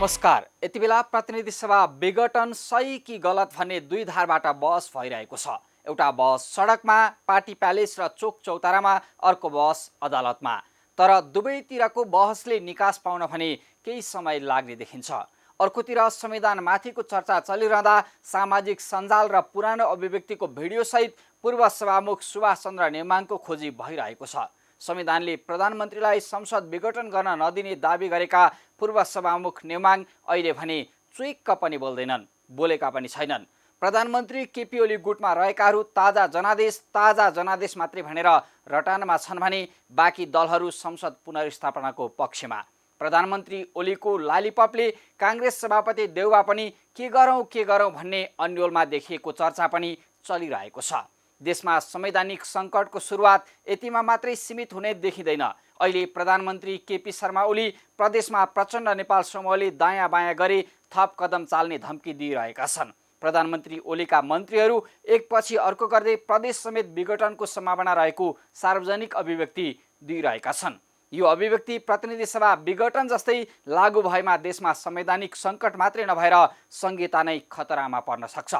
नमस्कार। यति बेला प्रतिनिधि सभा विघटन सही कि गलत भन्ने दुई धारबाट बहस भइरहेको छ। एउटा बहस सडकमा, पार्टी प्यालेस र चोक चौतारामा, अर्को बहस अदालतमा। तर दुवैतिरको बहसले निकास पाउन भने केही समय लाग्ने देखिन्छ। अर्कोतिर संविधानमाथिको चर्चा चलिरहँदा सामाजिक सञ्जाल र पुरानो अभिव्यक्तिको भिडियोसहित पूर्व सभामुख सुभाष चन्द्र नेमाङको खोजी भइरहेको छ। संविधानले प्रधानमन्त्रीलाई संसद विघटन गर्न नदिने दाबी गरेका पूर्व सभामुख नेमाङ अहिले भने चुइक्क पनि बोल्दैनन्, बोलेका पनि छैनन्। प्रधानमन्त्री केपी ओली गुटमा रहेकाहरू ताजा जनादेश मात्रै भनेर रटानमा छन् भने बाँकी दलहरू संसद पुनर्स्थापनाको पक्षमा। प्रधानमन्त्री ओलीको लालीपपले काङ्ग्रेस सभापति देउवा पनि के गरौँ भन्ने अन्योलमा देखिएको चर्चा पनि चलिरहेको छ। देशमा संवैधानिक सङ्कटको सुरुवात यतिमा मात्रै सीमित हुने देखिँदैन। अहिले प्रधानमन्त्री केपी शर्मा ओली प्रदेशमा प्रचण्ड नेपाल समूहले दायाँ बायाँ गरी थप कदम चाल्ने धम्की दिइरहेका छन्। प्रधानमन्त्री ओलीका मन्त्रीहरू एकपछि अर्को गर्दै प्रदेश समेत विघटनको सम्भावना रहेको सार्वजनिक अभिव्यक्ति दिइरहेका छन्। यो अभिव्यक्ति प्रतिनिधि सभा विघटन जस्तै लागू भएमा देशमा संवैधानिक सङ्कट मात्रै नभएर संहिता नै खतरामा पर्न सक्छ।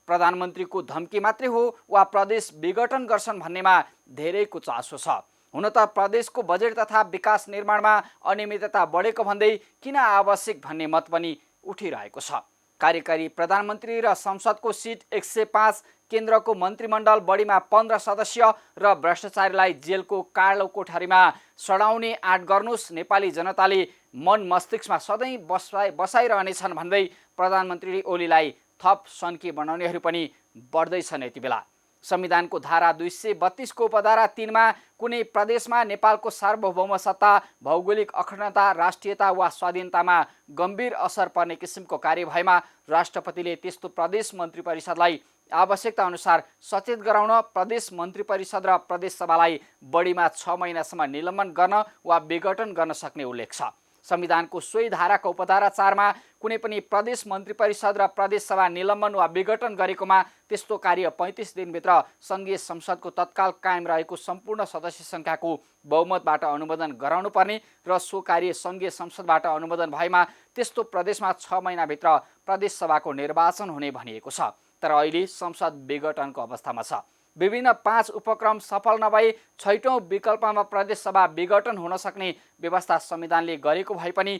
प्रधानमन्त्रीको धम्की मात्रै हो वा प्रदेश विघटन गर्छन् भन्नेमा धेरैको चासो छ। हुन त प्रदेशको बजेट तथा विकास निर्माणमा अनियमितता बढेको भन्दै किन आवश्यक भन्ने मत पनि उठिरहेको छ। कार्यकारी प्रधानमन्त्री र संसदको सिट 105, केन्द्रको मन्त्रीमण्डल बढीमा 15 सदस्य र भ्रष्टाचारीलाई जेलको कालो कोठरीमा सडाउने आँट गर्नुस्, नेपाली जनताले मन मस्तिष्कमा सधैँ बसाइरहनेछन् भन्दै प्रधानमन्त्री ओलीलाई थप सन्की बनाउनेहरू पनि बढ्दैछन्। यति बेला संविधानको धारा 232 को उपधारा 3 मा कुनै प्रदेशमा नेपालको सार्वभौम सत्ता, भौगोलिक अखण्डता, राष्ट्रियता वा स्वाधीनतामा गम्भीर असर पर्ने किसिमको कार्य भएमा राष्ट्रपतिले त्यस्तो प्रदेश मन्त्री परिषदलाई आवश्यकता अनुसार सचेत गराउन प्रदेश मन्त्री परिषद र प्रदेश सभालाई बढीमा 6 महिनासम्म निलम्बन गर्न वा विघटन गर्न सक्ने उल्लेख छ। संविधानको सोही धाराको उपधारा 4 मा कुनै पनि प्रदेश मन्त्री परिषद र प्रदेश सभा निलम्बन वा विघटन गरेकोमा त्यस्तो कार्य 35 दिनभित्र सङ्घीय संसदको तत्काल कायम रहेको सम्पूर्ण सदस्य सङ्ख्याको बहुमतबाट अनुमोदन गराउनुपर्ने र सो कार्य सङ्घीय संसदबाट अनुमोदन भएमा त्यस्तो प्रदेशमा 6 महिनाभित्र प्रदेश सभाको निर्वाचन हुने भनिएको छ। तर अहिले संसद विघटनको अवस्थामा छ। विभिन्न 5 उपक्रम सफल नभई 6औं विकल्पमा प्रदेश सभा विघटन हुन सक्ने व्यवस्था संविधानले गरेको भए पनि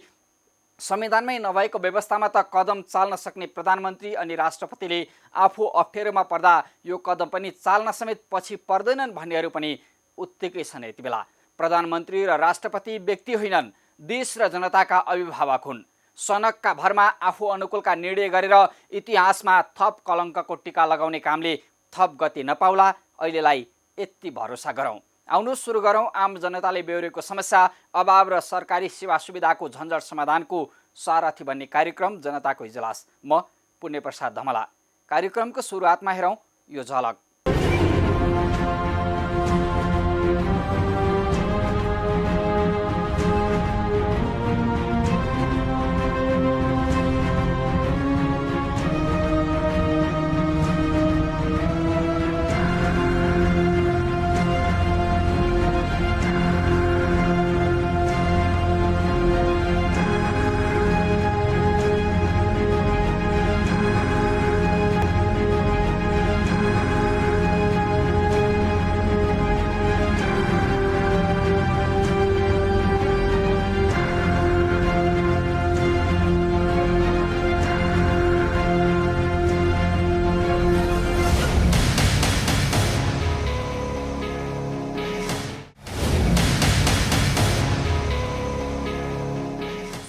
संविधानमै नभएको व्यवस्थामा त कदम चाल्न सक्ने प्रधानमन्त्री अनि राष्ट्रपतिले आफू अप्ठ्यारोमा पर्दा यो कदम पनि चाल्न समेत पछि पर्दैनन् भन्नेहरू पनि उत्तिकै छन्। यति बेला प्रधानमन्त्री र राष्ट्रपति व्यक्ति होइनन्, देश र जनताका अभिभावक हुन्। सनकका भरमा आफू अनुकूलका निर्णय गरेर इतिहासमा थप कलङ्कको टीका लगाउने कामले थप गति नपाउला, अहिलेलाई यति भरोसा गरौँ। आउनु सुरु गरौँ आम जनताले बेहोरेको समस्या, अभाव र सरकारी सेवा सुविधाको झन्झट समाधानको सारथी बन्ने कार्यक्रम जनताको इजलास। म पुण्यप्रसाद धमला। कार्यक्रमको सुरुवातमा हेरौँ यो झलक।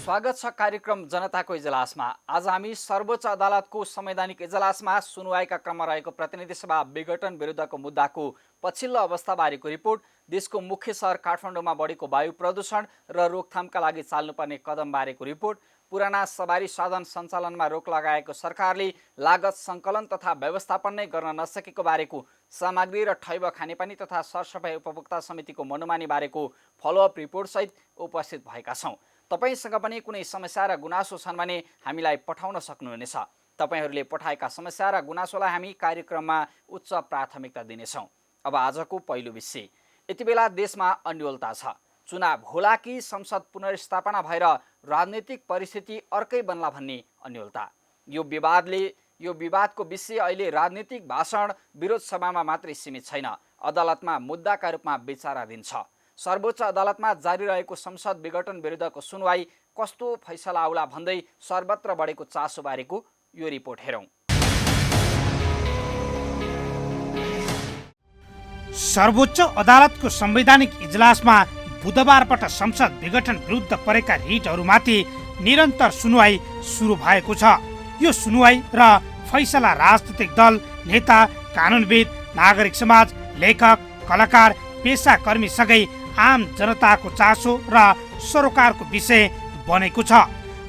स्वागत छ कार्यक्रम जनताको इजलासमा। आज हामी सर्वोच्च अदालतको संवैधानिक इजलासमा सुनवाईका क्रममा रहेको प्रतिनिधि सभा विघटन विरुद्धको मुद्दाको पछिल्लो अवस्थाबारेको रिपोर्ट, देशको मुख्य सहर काठमाडौँमा बढेको वायु प्रदूषण र रोकथामका लागि चाल्नुपर्ने कदमबारेको रिपोर्ट, पुराना सवारी साधन सञ्चालनमा रोक लगाएको सरकारले लागत सङ्कलन तथा व्यवस्थापन नै गर्न नसकेको बारेको, सामग्री र ठैब खानेपानी तथा सरसफाई उपभोक्ता समितिको मनोमानी बारेको फलोअप रिपोर्टसहित उपस्थित भएका छौँ। तपाईसँग पनि कुनै समस्या र गुनासो छन् भने हामीलाई पठाउन सक्नुहुनेछ। तपाईहरूले पठाएका समस्या र गुनासोलाई हामी कार्यक्रममा उच्च प्राथमिकता दिनेछौँ। अब आजको पहिलो विषय। यति बेला देशमा अन्योलता छ। चुनाव होला कि संसद पुनर्स्थापना भएर राजनीतिक परिस्थिति अर्कै बन्ला भन्ने अन्योलता। यो विवादको विषय अहिले राजनीतिक भाषण विरोध सभामा मात्रै सीमित छैन, अदालतमा मुद्दाका रूपमा विचाराधीन छ। सर्वोच्च अदालतमा जारी रहेको संसद विघटन विरुद्धको सुनवाई कस्तो फैसला आउला भन्दै सर्वत्र बढेको चासोबारेको यो रिपोर्ट हेरौँ। सर्वोच्च अदालतको संवैधानिक इजलासमा बुधबारबाट संसद विघटन विरुद्ध परेका रिटहरूमाथि निरन्तर सुनवाई सुरु भएको छ। यो सुनवाई र फैसला राजनीतिक दल, नेता, कानुनविद, नागरिक समाज, लेखक, कलाकार, पेसाकर्मी सँगै आम जनताको चासो र सरोकारको विषय बनेको छ।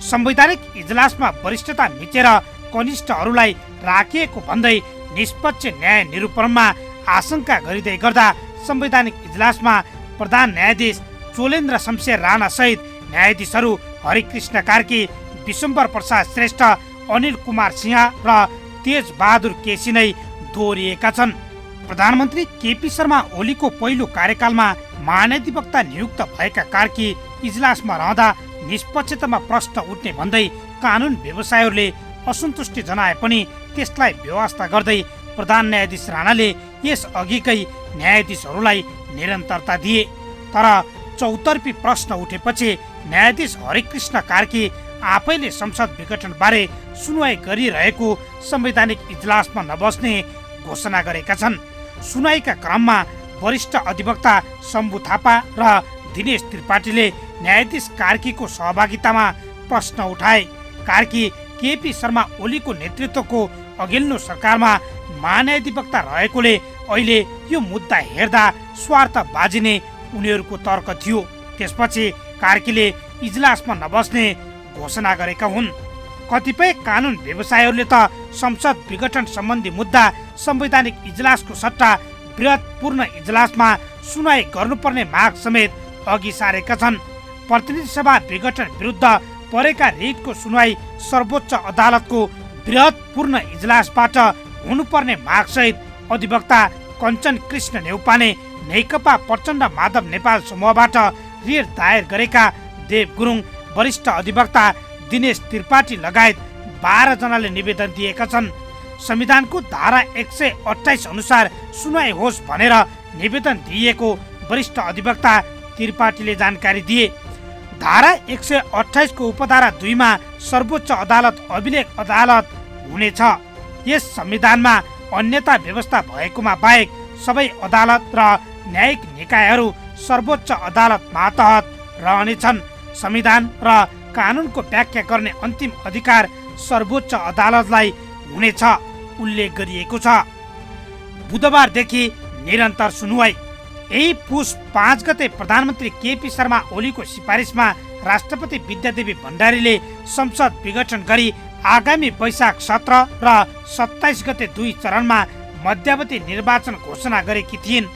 संवैधानिक इजलासमा वरिष्ठता मिचेर कनिष्ठहरूलाई राखिएको भन्दै निष्पक्ष न्याय निरूपणमा आशंका गरिँदै गर्दा संवैधानिक इजलासमा प्रधान न्यायाधीश चोलेन्द्र शमशेर राणा सहित न्यायाधीशहरू हरिकृष्ण कार्की, विशम्बर प्रसाद श्रेष्ठ, अनिल कुमार सिंह र तेज बहादुर केसी नै दोहोरिएका छन्। प्रधानमन्त्री केपी शर्मा ओलीको पहिलो कार्यकालमा महाधिवक्ता नियुक्त भएका कार्की इजलासमा रहँदा निष्पक्षतामा प्रश्न उठ्ने भन्दै कानुन व्यवसायीहरूले असन्तुष्टि जनाए पनि त्यसलाई व्यवस्था गर्दै प्रधान न्यायाधीश राणाले यस अघिकै न्यायाधीशहरूलाई निरन्तरता दिए। तर चौतर्फी प्रश्न उठेपछि न्यायाधीश हरिकृष्ण कार्की आफैले संसद विघटन बारे सुनवाई गरिरहेको संवैधानिक इजलासमा नबस्ने घोषणा गरेका छन्। सुनवाईका क्रममा वरिष्ठ अधिवक्ता शम्भु थापा र दिनेश त्रिपाठीले न्यायाधीश कार्कीको सहभागितामा प्रश्न उठाए। कार्की केपी शर्मा ओलीको नेतृत्वको अघिल्लो सरकारमा महाधिवक्ता रहेकोले अहिले यो मुद्दा हेर्दा स्वार्थ बाजिने उनीहरूको तर्क थियो। त्यसपछि कार्कीले इजलासमा नबस्ने घोषणा गरेका हुन्। कतिपय कानुन व्यवसायीहरूले त संसद विघटन सम्बन्धी मुद्दा संवैधानिक इजलासको सट्टा बृहत्पूर्ण इजलासमा सुनवाई गर्नुपर्ने माग समेत अघि सारेका छन्। प्रतिनिधि सभा विघटन विरुद्ध परेका रिटको सुनवाई सर्वोच्च अदालतको बृहत्पूर्ण इजलासबाट हुनुपर्ने माग सहित अधिवक्ता कञ्चन कृष्ण नेउपाने, नेकपा प्रचण्ड माधव नेपाल समूहबाट रिट दायर गरेका देव गुरुङ, वरिष्ठ अधिवक्ता दिनेश त्रिपाठी लगायत 12 जनाले निवेदन दिएका छन्। संविधानको धारा 128 अनुसार सुनवाई होस् भनेर निवेदन दिएको वरिष्ठ अधिवक्ता त्रिपाठीले जानकारी दिए। धारा 128 को उपधारा 2 मा सर्वोच्च अदालत अभिलेख अदालत हुनेछ। यस संविधानमा अन्यता व्यवस्था भएकोमा बाहेक सबै अदालत र न्यायिक निकायहरू सर्वोच्च अदालत मातहत रहनेछन्। संविधान र कानुनको व्याख्या गर्ने अन्तिम अधिकार सर्वोच्च अदालतलाई हुनेछ उल्लेख गरिएको छ। बुधबारदेखि निरन्तर सुनवाई। यही पुस 5 गते प्रधानमन्त्री केपी शर्मा ओलीको सिफारिसमा राष्ट्रपति विद्यादेवी भण्डारीले संसद विघटन गरी आगामी वैशाख 17 र 27 गते 2 चरणमा मध्यावधि निर्वाचन घोषणा गरेकी थिइन्।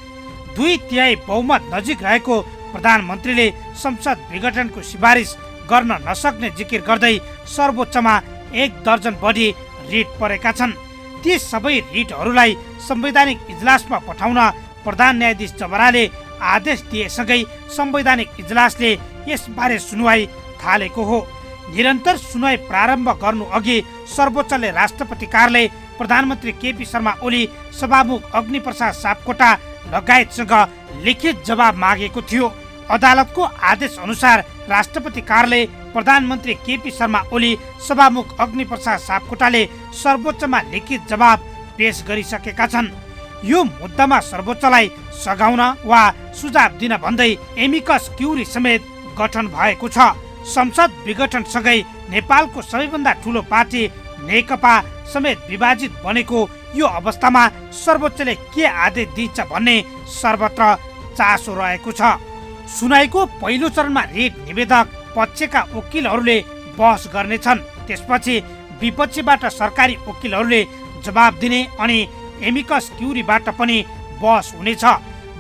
2/3 बहुमत नजिक रहेको प्रधानमन्त्रीले संसद विघटनको सिफारिस गर्न नसक्ने जिकिर गर्दै सर्वोच्चमा 1 दर्जन बढी रिट परेका छन्। ती सबै रिटहरूलाई संवैधानिक इजलासमा पठाउन प्रधान न्यायाधीश जबराले आदेश दिएसँगै संवैधानिक इजलासले यसबारे सुनवाई थालेको हो। निरन्तर सुनवाई प्रारम्भ गर्नु अघि सर्वोच्चले राष्ट्रपति कार्यालय, प्रधानमन्त्री केपी शर्मा ओली, सभामुख अग्निप्रसाद सापकोटा लगायतसँग लिखित जवाब मागेको थियो। अदालतको आदेश अनुसार राष्ट्रपति कार्यालय, प्रधानमन्त्री केपी शर्मा ओली, सभामुख अग्निप्रसाद सापकोटाले सर्वोच्चमा लिखित जवाब पेश गरिसकेका छन्। यो मुद्दामा सर्वोच्चलाई सघाउन वा सुझाव दिन भन्दै एमिकस क्युरी समेत गठन भएको छ। संसद विघटनसँगै नेपालको सबैभन्दा ठुलो पार्टी नेकपा समेत विभाजित बनेको यो अवस्थामा सर्वोच्चले के आदेश दिन्छ भन्ने सर्वत्र चासो रहेको छ। सुनाइको पहिलो चरणमा रिट निवेदक पक्षका वकिलहरूले बहस गर्नेछन्। त्यसपछि विपक्षीबाट सरकारी वकिलहरूले जवाब दिने अनि एमिकस क्युरीबाट पनि बहस हुनेछ।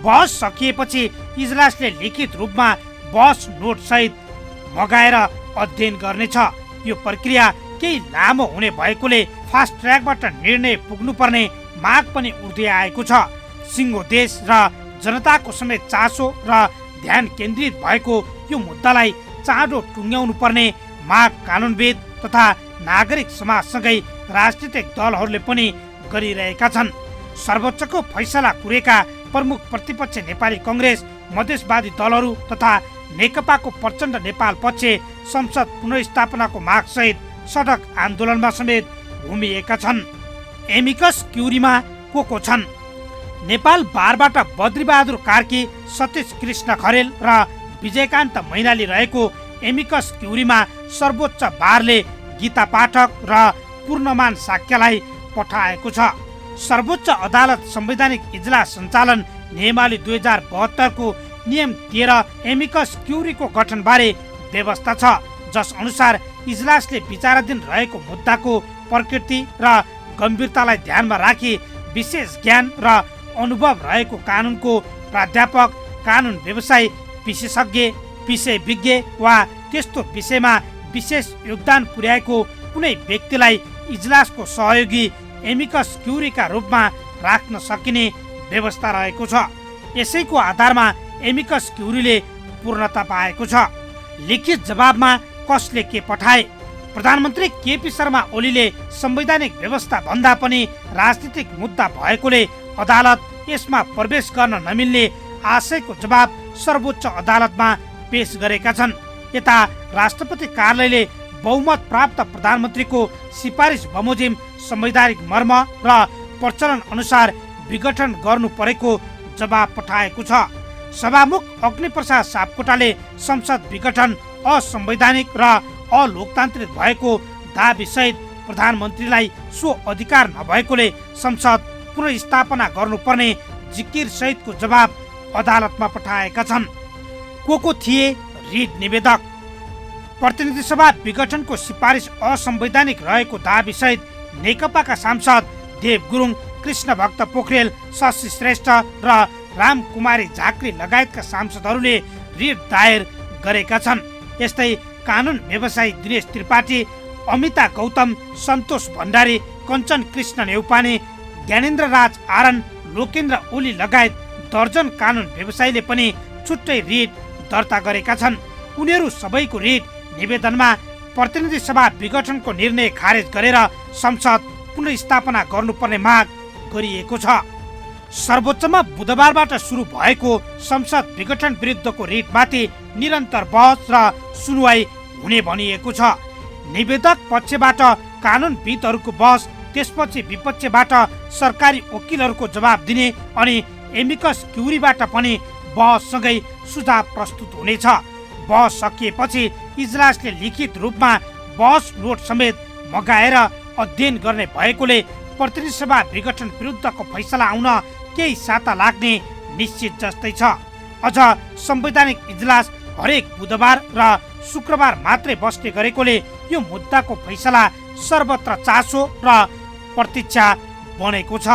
बहस सकिएपछि इजलासले लिखित रूपमा बहस नोट सहित मगाएर अध्ययन गर्नेछ। यो प्रक्रिया केही लामो हुने भएकोले फास्ट ट्र्याकबाट निर्णय पुग्नुपर्ने माग पनि उठ्दै आएको छ। सिङ्गो देश र जनताको समेत चासो र ध्यान केन्द्रित भएको यो मुद्दालाई चाँडो टुङ्ग्याउनु पर्ने माग कानुनविद तथा नागरिक समाजसँगै राजनीतिक दलहरूले पनि गरिरहेका छन्। सर्वोच्चको फैसला कुरेका प्रमुख प्रतिपक्ष नेपाली कङ्ग्रेस, मधेसवादी दलहरू तथा नेकपाको प्रचण्ड नेपाल पक्ष संसद पुनर्स्थापनाको मागसहित सडक आन्दोलनमा समेत घुमिएका छन्। एमिकस क्युरीमा को छन्? नेपाल बारबाट बद्रीबहादुर कार्की, सतीश कृष्ण खरेल र विजयकान्त मैनाली रहेको एमिकस क्युरीमा सर्वोच्च बारले गीता पाठक र पूर्णमान साक्यलाई पठाएको छ। सर्वोच्च अदालत संवैधानिक इजलास सञ्चालन नियमावली 2072 को नियम 13 एमिकस क्युरीको गठनबारे व्यवस्था छ, जस अनुसार इजलासले विचाराधीन रहेको मुद्दाको प्रकृति र गम्भीरतालाई ध्यानमा राखी विशेष ज्ञान र अनुभव रहेको कानुनको प्राध्यापक, कानुन व्यवसायी, विशेषज्ञ, विषय विज्ञ वा त्यस्तो विषयमा विशेष योगदान पुर्याएको कुनै व्यक्तिलाई इजलासको सहयोगी एमिकस क्युरीका रूपमा राख्न सकिने व्यवस्था रहेको छ। यसैको आधारमा एमिकस क्युरीले पूर्णता पाएको छ। लिखित जवाबमा कसले के पठाए? प्रधानमन्त्री केपी शर्मा ओलीले संवैधानिक व्यवस्था भन्दा पनि राजनीतिक मुद्दा भएकोले अदालत यसमा प्रवेश गर्न नमिल्ने आशयको जवाब सर्वोच्च अदालतमा पेश गरेका छन्। यता राष्ट्रपति कार्यालयले बहुमत प्राप्त प्रधानमन्त्रीको सिफारिस बमोजिम संवैधानिक मर्म र प्रचलन अनुसार विघटन गर्नु परेको जवाब पठाएको छ। सभामुख अग्निप्रसाद सापकोटाले संसद विघटन असंवैधानिक र अलोकतान्त्रिक भएको दाबीसहित प्रधानमन्त्रीलाई सो अधिकार नभएकोले संसद पुनर्स्थापना गर्नुपर्ने जिकिर सहितको जवाब अदालतमा पठाएका छन्। को थिए रिट निवेदक? प्रतिनिधि सभा विघटनको सिफारिस असंवैधानिक रहेको दाबीसहित नेकपाका सांसद देव गुरुङ, कृष्ण भक्त पोखरेल, शशि श्रेष्ठ र रामकुमारी झाँक्री लगायतका सांसदहरूले रिट दायर गरेका छन्। यस्तै कानुन व्यवसायी दिनेश त्रिपाठी, अमिता गौतम, सन्तोष भण्डारी, कञ्चन कृष्ण नेउपाने, ज्ञानेन्द्र राज आरन, लोकेन्द्र ओली लगायत दर्जन कानुन व्यवसायीले पनि छुट्टै रिट दर्ता गरेका छन्। उनीहरू सबैको रिट निवेदनमा प्रतिनिधि सभा विघटनको निर्णय खारेज गरेर संसद पुनर्स्थापना गर्नुपर्ने माग गरिएको छ। सर्वोच्चमा बुधबारबाट सुरु भएको संसद विघटन विरुद्धको रिटमाथि निरन्तर बहस र सुनवाई हुने भनिएको छ। निवेदक पक्षबाट कानुनविदहरूको बहस, त्यसपछि विपक्षबाट सरकारी वकिलहरूको जवाब दिने अनि एमिकस क्युरीबाट पनि बहससँगै सुझाव प्रस्तुत हुनेछ। बहस सकिएपछि इजलासले लिखित रूपमा बहस नोट समेत मगाएर अध्ययन गर्ने भएकोले प्रतिनिधि सभा विघटन विरुद्धको फैसला आउन केही साता लाग्ने निश्चित जस्तै छ। अझ संवैधानिक इजलास हरेक बुधबार र शुक्रबार मात्रै बस्ने गरेकोले यो मुद्दाको फैसला सर्वत्र चासो र प्रतीक्षा बनेको छ।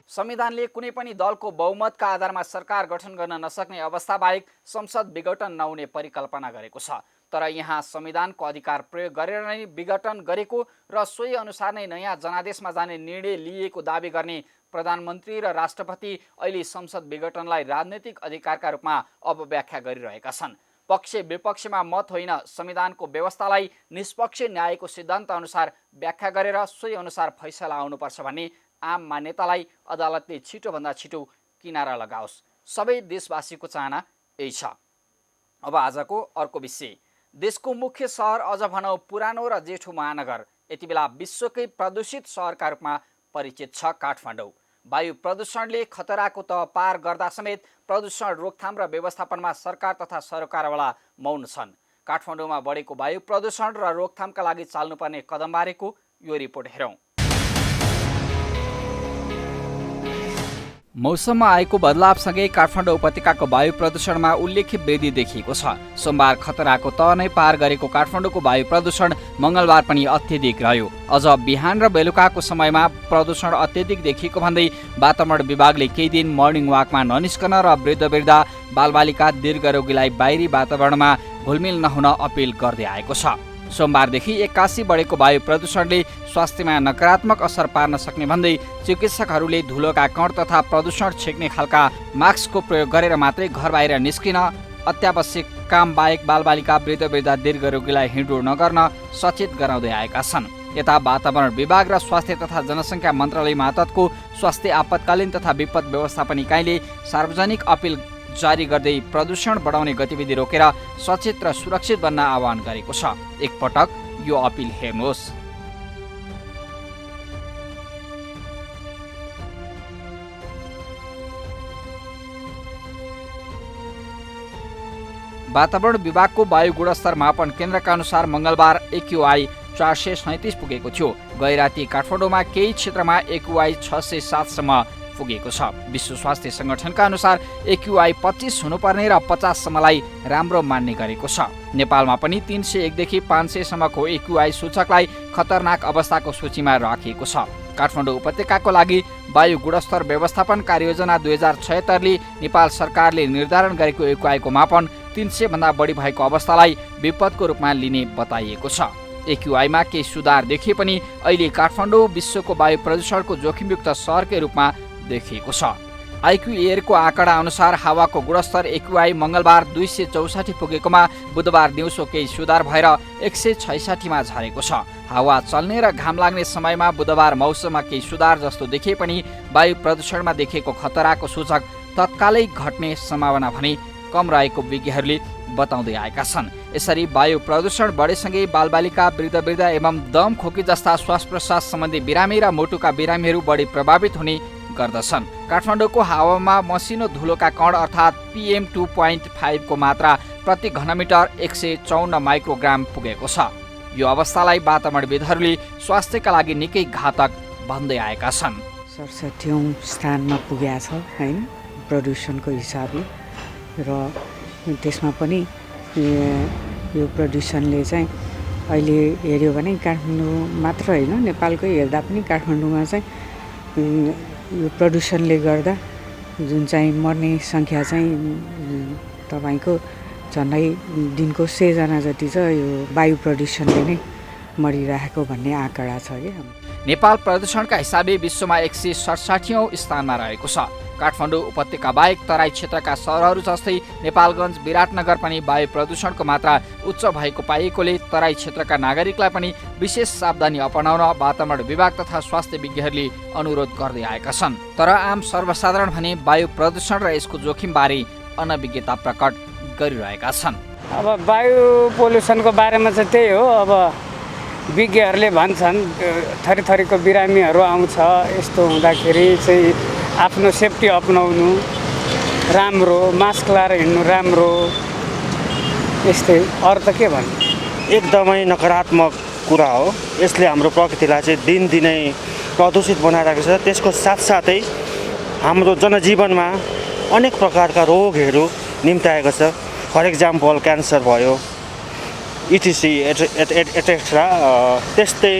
संविधानले कुनै पनि दलको बहुमतका आधारमा सरकार गठन गर्न नसक्ने अवस्था बाहेक संसद विघटन नहुने परिकल्पना गरेको छ। तर यहाँ संविधानको अधिकार प्रयोग गरेर नै विघटन गरेको र सोही अनुसार नै नयाँ जनादेशमा जाने निर्णय लिएको दावी गर्ने प्रधानमन्त्री र राष्ट्रपति अहिले संसद विघटनलाई राजनैतिक अधिकारका रूपमा अपव्याख्या गरिरहेका छन्। पक्ष विपक्षमा मत होइन, संविधानको व्यवस्थालाई निष्पक्ष न्यायको सिद्धान्त अनुसार व्याख्या गरेर सोही अनुसार फैसला आउनुपर्छ भन्ने आम मान्यतालाई अदालतले छिटोभन्दा छिटो किनारा लगाओस्। सबै देशवासीको चाहना यही छ। अब आजको अर्को विषय, देशको मुख्य सहर अझ भनौँ पुरानो र जेठो महानगर यति बेला विश्वकै प्रदूषित सहरका रूपमा परिचित छ काठमाडौँ। वायु प्रदूषणले खतराको तह पार गर्दा समेत प्रदूषण रोकथाम र व्यवस्थापनमा सरकार तथा सरकारवाला मौन छन्। काठमाडौँमा बढेको वायु प्रदूषण र रोकथामका लागि चाल्नुपर्ने कदमबारेको यो रिपोर्ट हेरौँ। मौसममा आएको बदलावसँगै काठमाडौँ उपत्यकाको वायु प्रदूषणमा उल्लेख्य वृद्धि देखिएको छ। सोमबार खतराको तह नै पार गरेको काठमाडौँको वायु प्रदूषण मङ्गलबार पनि अत्यधिक रह्यो। अझ बिहान र बेलुकाको समयमा प्रदूषण अत्यधिक देखिएको भन्दै वातावरण विभागले केही दिन मर्निङ वाकमा ननिस्कन र वृद्ध बालबालिका, दीर्घरोगीलाई बाहिरी वातावरणमा घुलमिल नहुन अपिल गर्दै आएको छ। सोमबारदेखि 81 बढेको वायु प्रदूषणले स्वास्थ्यमा नकारात्मक असर पार्न सक्ने भन्दै चिकित्सकहरूले धुलोका कण तथा प्रदूषण छेक्ने खालका मास्कको प्रयोग गरेर मात्रै घर बाहिर निस्किन, अत्यावश्यक काम बाहेक बालबालिका वृद्ध दीर्घ रोगीलाई हिँडडुल नगर्न सचेत गराउँदै आएका छन्। यता वातावरण विभाग र स्वास्थ्य तथा जनसङ्ख्या मन्त्रालय मातहतको स्वास्थ्य आपतकालीन तथा विपद व्यवस्थापन इकाइले सार्वजनिक अपिल जारी गर्दै प्रदूषण बढाउने गतिविधि रोकेर सचेत र सुरक्षित बन्न आह्वान गरेको छ। एकपटक यो अपिल हेर्नुहोस्। वातावरण विभागको वायु गुणस्तर मापन केन्द्रका अनुसार मङ्गलबार AQI 437 पुगेको थियो। गैराती काठमाडौँमा केही क्षेत्रमा AQI 607 सम्म पुगेको छ। विश्व स्वास्थ्य संगठनका अनुसार AQI 25 हुनुपर्ने र 50 सम्मलाई राम्रो मान्ने गरेको छ। नेपालमा पनि 301 देखि 500 सम्मको AQI सूचकलाई खतरनाक अवस्थाको सूचीमा राखिएको छ। काठमाडौँ उपत्यकाको लागि वायु गुणस्तर व्यवस्थापन कार्ययोजना 2076 ले नेपाल सरकारले निर्धारण गरेको AQI को मापन 300 भन्दा बढी भएको अवस्थालाई विपदको रूपमा लिने बताइएको छ। AQI मा केही सुधार देखिए पनि अहिले काठमाडौँ विश्वको वायु प्रदूषणको जोखिमयुक्त शहरकै रूपमा देखिएको छ। IQ एयर को आँकडा अनुसार हावाको गुणस्तर AQI मङ्गलबार 264 पुगेकोमा बुधबार दिउँसो केही सुधार भएर 166 मा झरेको छ। हावा चल्ने र घाम लाग्ने समयमा बुधबार मौसममा केही सुधार जस्तो देखिए पनि वायु प्रदूषणमा देखिएको खतराको सूचक तत्कालै घट्ने सम्भावना भने कम रहेको विज्ञहरूले बताउँदै आएका छन्। यसरी वायु प्रदूषण बढेसँगै बालबालिका वृद्ध एवं दम खोकी जस्ता श्वास प्रश्वास सम्बन्धी बिरामी र मुटुका बिरामीहरू बढी प्रभावित हुने गर्दछन्। काठमाडौँको हावामा मसिनो धुलोका कण अर्थात् PM 2.5 को मात्रा प्रति घनमिटर 154 माइक्रोग्राम पुगेको छ। यो अवस्थालाई वातावरणविदहरूले स्वास्थ्यका लागि निकै घातक भन्दै आएका छन्। 67औं स्थानमा पुगेको छ हैन प्रदूषणको हिसाबले र त्यसमा पनि यो प्रदूषणले चाहिँ अहिले हेर्यो भने काठमाडौँ मात्र होइन नेपालकै हेर्दा पनि काठमाडौँमा चाहिँ यो प्रदूषणले गर्दा जुन चाहिँ मर्ने सङ्ख्या चाहिँ तपाईको झन्डै दिनको 100 जना जति चाहिँ यो वायु प्रदूषणले नै मरिरहेको भन्ने आँकडा छ के। नेपाल प्रदूषणका हिसाबले विश्वमा 167औं स्थानमा रहेको छ। काठमाडौँ उपत्यका बाहेक तराई क्षेत्रका सहरहरू जस्तै नेपालगञ्ज विराटनगर पनि वायु प्रदूषणको मात्रा उच्च भएको पाइएकोले तराई क्षेत्रका नागरिकलाई पनि विशेष सावधानी अपनाउन वातावरण विभाग तथा स्वास्थ्य विज्ञहरूले अनुरोध गर्दै आएका छन्। तर आम सर्वसाधारण भने वायु प्रदूषण र यसको जोखिमबारे अनभिज्ञता प्रकट गरिरहेका छन्। अब वायु पोल्युसनको बारेमा चाहिँ त्यही हो। अब विज्ञहरूले भन्छन् थरीथरीको बिरामीहरू आउँछ, यस्तो हुँदाखेरि चाहिँ आफ्नो सेफ्टी अपनाउनु राम्रो, मास्क लाएर हिँड्नु राम्रो, यस्तै। अरू त के भन्नु, एकदमै नकारात्मक कुरा हो। यसले हाम्रो प्रकृतिलाई चाहिँ दिनदिनै प्रदूषित बनाइरहेको छ। त्यसको साथसाथै हाम्रो जनजीवनमा अनेक प्रकारका रोगहरू निम्त्याएको छ। फर इक्जाम्पल क्यान्सर भयो, etc. त्यस्तै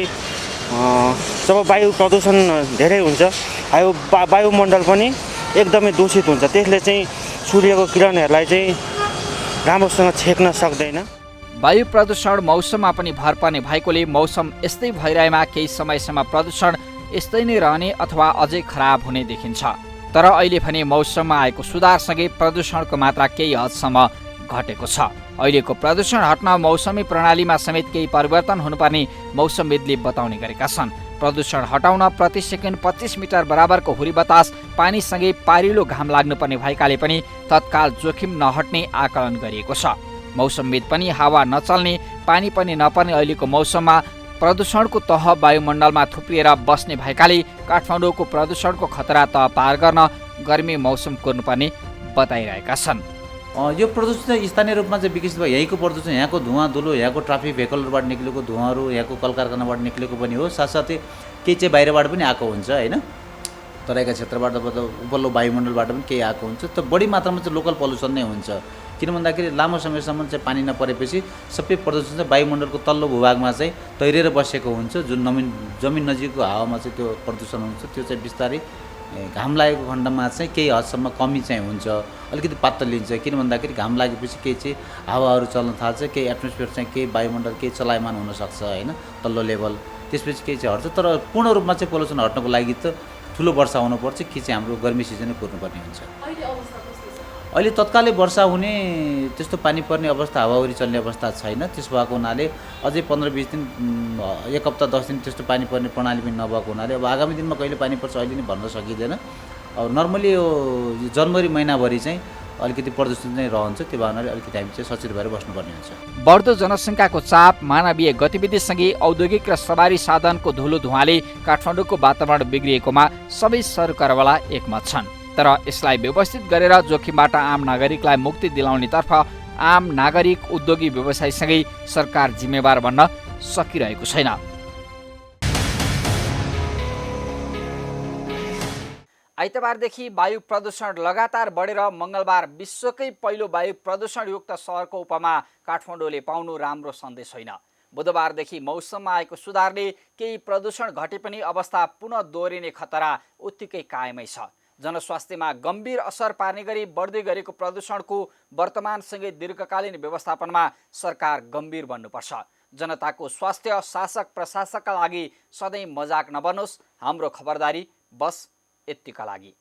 जब वायु प्रदूषण धेरै हुन्छ वायुमण्डल पनि एकदमै दूषित हुन्छ। त्यसले चाहिँ सूर्यको किरणहरूलाई चाहिँ राम्रोसँग छेक्न सक्दैन। वायु प्रदूषण मौसममा पनि भर पर्ने भएकोले मौसम यस्तै भइरहेमा केही समयसम्म प्रदूषण यस्तै नै रहने अथवा अझै खराब हुने देखिन्छ। तर अहिले भने मौसममा आएको सुधारसँगै प्रदूषणको मात्रा केही हदसम्म घटेको छ। अहिलेको प्रदूषण हट्न मौसमी प्रणालीमा समेत केही परिवर्तन हुनुपर्ने मौसमविदले बताउने गरेका छन्। प्रदूषण हटाउन प्रति सेकेन्ड 25 मिटर बराबरको हुरी बतास, पानीसँगै पारिलो घाम लाग्नुपर्ने भएकाले पनि तत्काल जोखिम नहट्ने आकलन गरिएको छ। मौसमविद पनि हावा नचल्ने, पानी पनि नपर्ने अहिलेको मौसममा प्रदूषणको तह वायुमण्डलमा थुप्रिएर बस्ने भएकाले काठमाडौँको प्रदूषणको खतरा तह पार गर्न गर्मी मौसम कुर्नुपर्ने बताइरहेका छन्। यो प्रदूषण चाहिँ स्थानीय रूपमा चाहिँ विकसित भयो। यहीँको प्रदूषण यहाँको धुवा धुलो, यहाँको ट्राफिक भेहिकलबाट निक्लेको धुवाहरू, यहाँको कलकारखानाबाट निक्लेको पनि हो। साथसाथै केही चाहिँ बाहिरबाट पनि आएको हुन्छ होइन। तराईका क्षेत्रबाट उपल्लो वायुमण्डलबाट पनि केही आएको हुन्छ। त बढी मात्रामा चाहिँ लोकल पल्युसन नै हुन्छ। किन भन्दाखेरि लामो समयसम्म चाहिँ पानी नपरेपछि सबै प्रदूषण चाहिँ वायुमण्डलको तल्लो भूभागमा चाहिँ तैरेर बसेको हुन्छ। जुन जमिन नजिकको हावामा चाहिँ त्यो प्रदूषण हुन्छ, त्यो चाहिँ बिस्तारै घाम लागेको खण्डमा चाहिँ केही हदसम्म कमी चाहिँ हुन्छ, अलिकति पात्त लिन्छ। किन भन्दाखेरि घाम लागेपछि केही चाहिँ हावाहरू चल्न थाल्छ, केही एटमोस्फियर चाहिँ केही वायुमण्डल केही चलायमान हुनसक्छ होइन, तल्लो लेभल। त्यसपछि केही चाहिँ हट्छ, तर पूर्ण रूपमा चाहिँ पोल्युसन हट्नको लागि त ठुलो वर्षा हुनुपर्छ, कि चाहिँ हाम्रो गर्मी सिजनै पुर्नुपर्ने हुन्छ। अहिले तत्कालै वर्षा हुने त्यस्तो पानी पर्ने अवस्था, हावाहुरी चल्ने अवस्था छैन। त्यसो भएको हुनाले अझै 15-20 दिन, 1 हप्ता 10 दिन त्यस्तो पानी पर्ने प्रणाली पनि नभएको हुनाले अब आगामी दिनमा कहिले पानी पर्छ अहिले नै भन्न सकिँदैन। अब नर्मली यो जनवरी महिनाभरि चाहिँ अलिकति प्रदूषण चाहिँ रहन्छ। त्यो भावनाले अलिकति हामी चाहिँ सचेत भएर बस्नुपर्ने हुन्छ। बढ्दो जनसङ्ख्याको चाप, मानवीय गतिविधिसँगै औद्योगिक र सवारी साधनको धुलो धुवाँले काठमाडौँको वातावरण बिग्रिएकोमा सबै सरकारवाला एकमत छन्। तर यसलाई व्यवस्थित गरेर जोखिमबाट आम नागरिकलाई मुक्ति दिलाउनेतर्फ आम नागरिक, उद्योगी, व्यवसायीसँगै सरकार जिम्मेवार बन्न सकिरहेको छैन। आइतबारदेखि वायु प्रदूषण लगातार बढेर मङ्गलबार विश्वकै पहिलो वायु प्रदूषणयुक्त सहरको उपमा काठमाडौँले पाउनु राम्रो सन्देश होइन। बुधबारदेखि मौसममा आएको सुधारले केही प्रदूषण घटे पनि अवस्था पुनः दोहोरिने खतरा उत्तिकै कायमै छ। जनस्वास्थ्यमा गम्भीर असर पार्ने गरी बढ्दै गरेको प्रदूषणको वर्तमानसँगै दीर्घकालीन व्यवस्थापनमा सरकार गम्भीर बन्नुपर्छ। जनताको स्वास्थ्य शासक प्रशासकका लागि सधैँ मजाक नबनोस्। हाम्रो खबरदारी बस यतिका लागि।